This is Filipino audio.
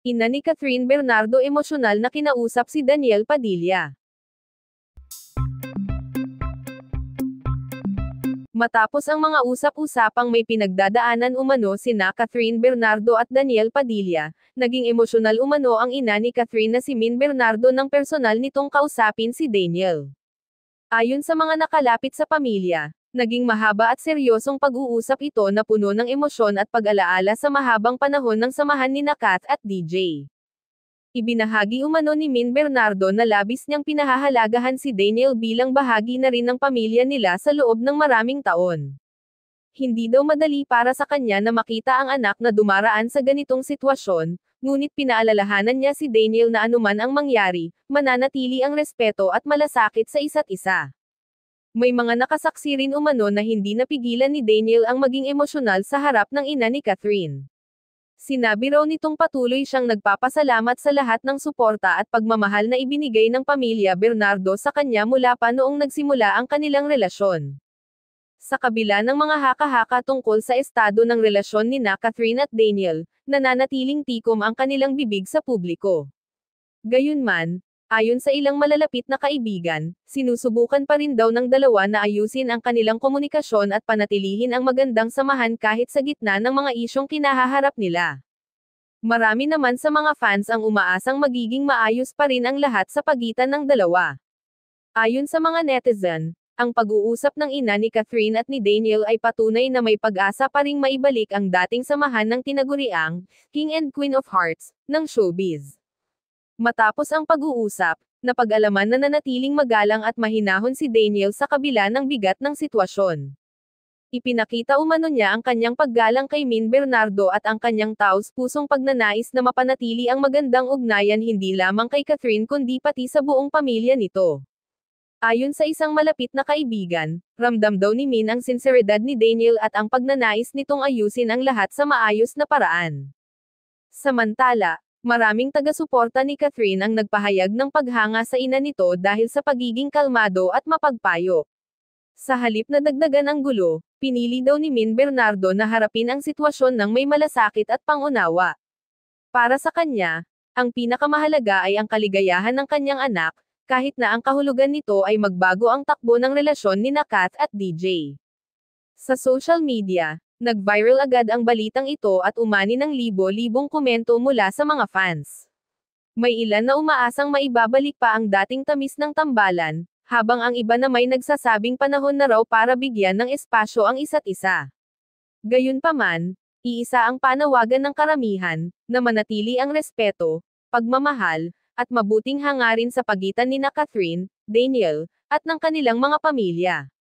Ina ni Catherine Bernardo emosyonal na kinausap si Daniel Padilla. Matapos ang mga usap-usapang may pinagdadaanan umano sina Catherine Bernardo at Daniel Padilla, naging emosyonal umano ang ina ni Catherine na si Min Bernardo nang personal nitong kausapin si Daniel. Ayon sa mga nakalapit sa pamilya, naging mahaba at seryosong pag-uusap ito na puno ng emosyon at pag-alaala sa mahabang panahon ng samahan nina Kat at DJ. Ibinahagi umano ni Min Bernardo na labis niyang pinahahalagahan si Daniel bilang bahagi na rin ng pamilya nila sa loob ng maraming taon. Hindi daw madali para sa kanya na makita ang anak na dumaraan sa ganitong sitwasyon, ngunit pinaalalahanan niya si Daniel na anuman ang mangyari, mananatili ang respeto at malasakit sa isa't isa. May mga nakasaksi rin umano na hindi napigilan ni Daniel ang maging emosyonal sa harap ng ina ni Catherine. Sinabi raw nitong patuloy siyang nagpapasalamat sa lahat ng suporta at pagmamahal na ibinigay ng pamilya Bernardo sa kanya mula pa noong nagsimula ang kanilang relasyon. Sa kabila ng mga haka-haka tungkol sa estado ng relasyon nina Catherine at Daniel, nananatiling tikom ang kanilang bibig sa publiko. Gayunman, ayon sa ilang malalapit na kaibigan, sinusubukan pa rin daw ng dalawa na ayusin ang kanilang komunikasyon at panatilihin ang magandang samahan kahit sa gitna ng mga isyong kinahaharap nila. Marami naman sa mga fans ang umaasang magiging maayos pa rin ang lahat sa pagitan ng dalawa. Ayon sa mga netizen, ang pag-uusap ng ina ni Catherine at ni Daniel ay patunay na may pag-asa pa ring maibalik ang dating samahan ng tinaguriang King and Queen of Hearts ng showbiz. Matapos ang pag-uusap, napag-alaman na nanatiling magalang at mahinahon si Daniel sa kabila ng bigat ng sitwasyon. Ipinakita umano niya ang kanyang paggalang kay Min Bernardo at ang kanyang taos-pusong pagnanais na mapanatili ang magandang ugnayan hindi lamang kay Catherine kundi pati sa buong pamilya nito. Ayon sa isang malapit na kaibigan, ramdam daw ni Min ang sinseridad ni Daniel at ang pagnanais nitong ayusin ang lahat sa maayos na paraan. Samantala, maraming taga-suporta ni Catherine ang nagpahayag ng paghanga sa ina nito dahil sa pagiging kalmado at mapagpayo. Sa halip na dagdagan ang gulo, pinili daw ni Min Bernardo na harapin ang sitwasyon ng may malasakit at pangunawa. Para sa kanya, ang pinakamahalaga ay ang kaligayahan ng kanyang anak, kahit na ang kahulugan nito ay magbago ang takbo ng relasyon nina Kat at DJ. Sa social media, nag-viral agad ang balitang ito at umani ng libo-libong komento mula sa mga fans. May ilan na umaasang maibabalik pa ang dating tamis ng tambalan, habang ang iba na may nagsasabing panahon na raw para bigyan ng espasyo ang isa't isa. Gayunpaman, iisa ang panawagan ng karamihan, na manatili ang respeto, pagmamahal, at mabuting hangarin sa pagitan nina Catherine, Daniel, at ng kanilang mga pamilya.